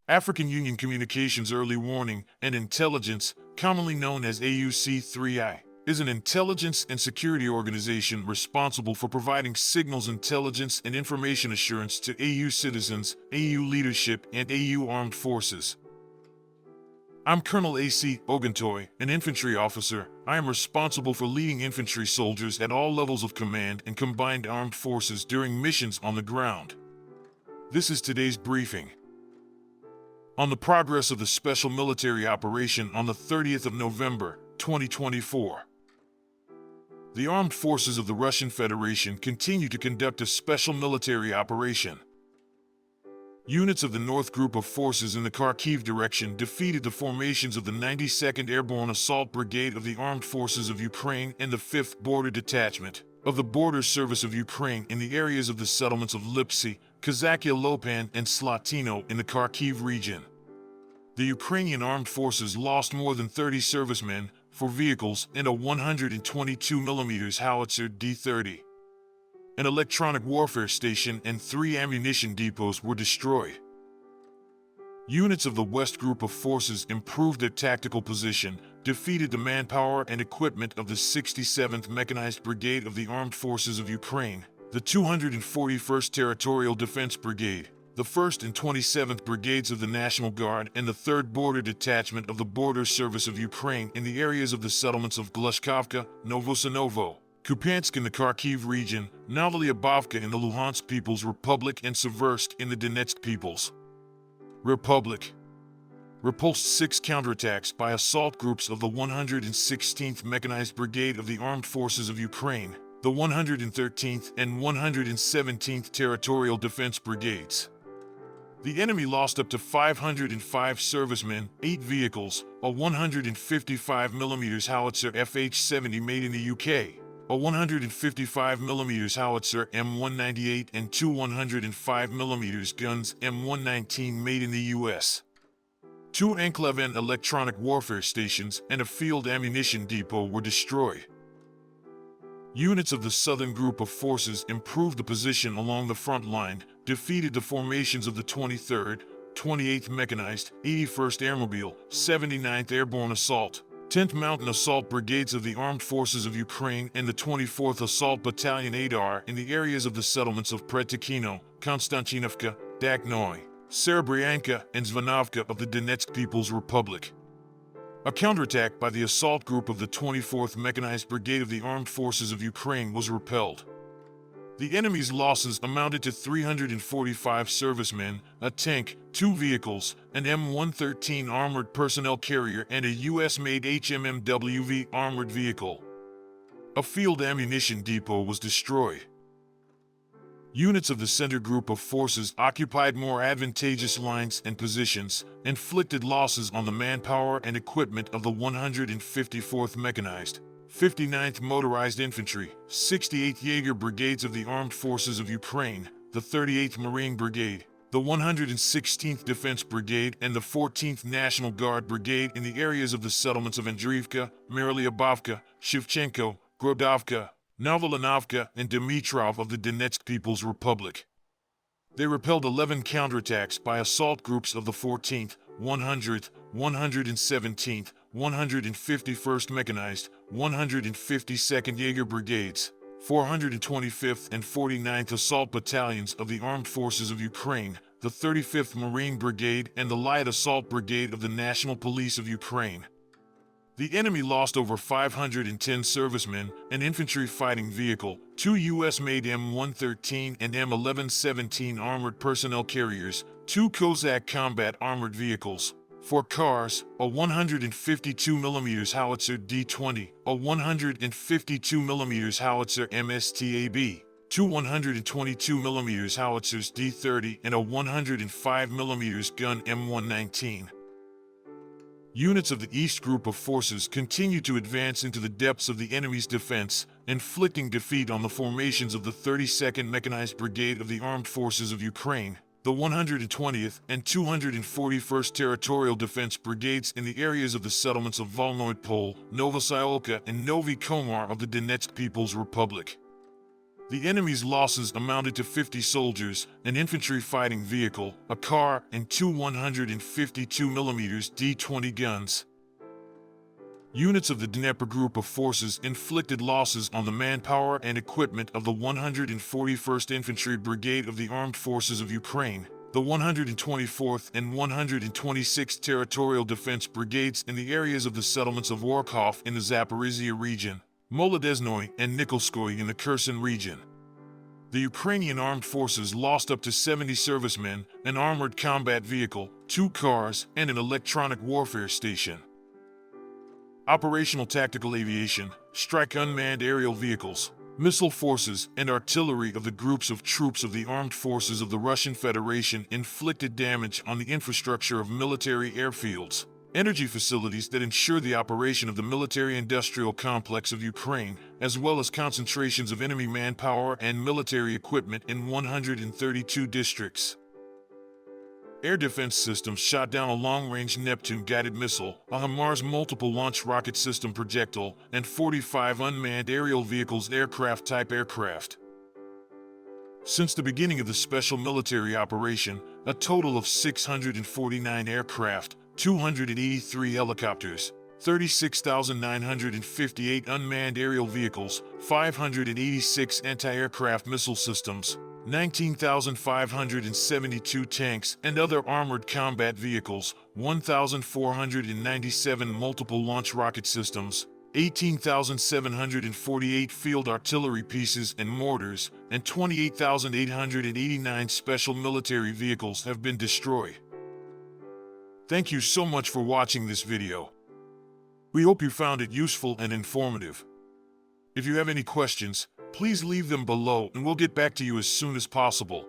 African Union Communications Early Warning and Intelligence, commonly known as AUC3I, is an intelligence and security organization responsible for providing signals intelligence and information assurance to AU citizens, AU leadership, and AU armed forces. I'm Colonel A.C. Oguntoye, an infantry officer. I am responsible for leading infantry soldiers at all levels of command and combined armed forces during missions on the ground. This is today's briefing. On the progress of the special military operation on the 30th of November, 2024. The armed forces of the Russian Federation continue to conduct a special military operation. Units of the North Group of Forces in the Kharkiv direction defeated the formations of the 92nd Airborne Assault Brigade of the Armed Forces of Ukraine and the 5th Border Detachment of the Border Service of Ukraine in the areas of the settlements of Lipsy, Kazakia Lopan, and Slatino in the Kharkiv region. The Ukrainian armed forces lost more than 30 servicemen, 4 vehicles, and a 122mm howitzer D-30. An electronic warfare station and 3 ammunition depots were destroyed. Units of the West Group of Forces improved their tactical position, defeated the manpower and equipment of the 67th Mechanized Brigade of the Armed Forces of Ukraine, the 241st Territorial Defense Brigade, the 1st and 27th Brigades of the National Guard, and the 3rd Border Detachment of the Border Service of Ukraine in the areas of the settlements of Glushkovka, Novosanovo, Kupiansk in the Kharkiv region, Novolyubovka in the Luhansk People's Republic, and Seversk in the Donetsk People's Republic. Repulsed 6 counterattacks by assault groups of the 116th Mechanized Brigade of the Armed Forces of Ukraine, the 113th and 117th Territorial Defense Brigades. The enemy lost up to 505 servicemen, 8 vehicles, a 155mm howitzer FH-70 made in the UK, a 155mm howitzer M198, and 2 105mm guns M119 made in the US. 2 Enkleven electronic warfare stations and a field ammunition depot were destroyed. Units of the Southern Group of Forces improved the position along the front line, defeated the formations of the 23rd, 28th Mechanized, 81st Airmobile, 79th Airborne Assault, 10th Mountain Assault Brigades of the Armed Forces of Ukraine, and the 24th Assault Battalion Adar in the areas of the settlements of Pretikino, Konstantinovka, Daknoy, Serebryanka, and Zvanovka of the Donetsk People's Republic. A counterattack by the assault group of the 24th Mechanized Brigade of the Armed Forces of Ukraine was repelled. The enemy's losses amounted to 345 servicemen, a tank, 2 vehicles, an M113 armored personnel carrier, and a US-made HMMWV armored vehicle. A field ammunition depot was destroyed. Units of the Center Group of Forces occupied more advantageous lines and positions, inflicted losses on the manpower and equipment of the 154th Mechanized, 59th Motorized Infantry, 68th Jaeger Brigades of the Armed Forces of Ukraine, the 38th Marine Brigade, the 116th Defense Brigade, and the 14th National Guard Brigade in the areas of the settlements of Andriivka, Marilyubovka, Shevchenko, Grodovka, Novolanovka, and Dimitrov of the Donetsk People's Republic. They repelled 11 counterattacks by assault groups of the 14th, 100th, 117th, 151st Mechanized, 152nd Jaeger Brigades, 425th and 49th Assault Battalions of the Armed Forces of Ukraine, the 35th Marine Brigade, and the Light Assault Brigade of the National Police of Ukraine. The enemy lost over 510 servicemen, an infantry fighting vehicle, 2 US-made M113 and M1117 armored personnel carriers, 2 Cossack combat armored vehicles, 4 cars, a 152mm howitzer D-20, a 152mm howitzer MSTAB, 2 122mm howitzers D-30, and a 105mm gun M119. Units of the East Group of Forces continue to advance into the depths of the enemy's defense, inflicting defeat on the formations of the 32nd Mechanized Brigade of the Armed Forces of Ukraine, the 120th and 241st Territorial Defense Brigades in the areas of the settlements of Volnoy Pole, Novosyolka, and Novi Komar of the Donetsk People's Republic. The enemy's losses amounted to 50 soldiers, an infantry fighting vehicle, a car, and two 152mm D-20 guns. Units of the Dnieper Group of Forces inflicted losses on the manpower and equipment of the 141st Infantry Brigade of the Armed Forces of Ukraine, the 124th and 126th Territorial Defense Brigades in the areas of the settlements of Kharkiv in the Zaporizhia region, Molodezhnoye and Nikolskoye in the Kherson region. The Ukrainian armed forces lost up to 70 servicemen, an armored combat vehicle, 2 cars, and an electronic warfare station. Operational tactical aviation, strike unmanned aerial vehicles, missile forces, and artillery of the groups of troops of the armed forces of the Russian Federation inflicted damage on the infrastructure of military airfields, energy facilities that ensure the operation of the military-industrial complex of Ukraine, as well as concentrations of enemy manpower and military equipment in 132 districts. Air defense systems shot down a long-range Neptune-guided missile, a HIMARS multiple-launch rocket system projectile, and 45 unmanned aerial vehicles aircraft-type aircraft. Since the beginning of the special military operation, a total of 649 aircraft, 283 helicopters, 36,958 unmanned aerial vehicles, 586 anti-aircraft missile systems, 19,572 tanks and other armored combat vehicles, 1,497 multiple launch rocket systems, 18,748 field artillery pieces and mortars, and 28,889 special military vehicles have been destroyed. Thank you so much for watching this video. We hope you found it useful and informative. If you have any questions, please leave them below and we'll get back to you as soon as possible.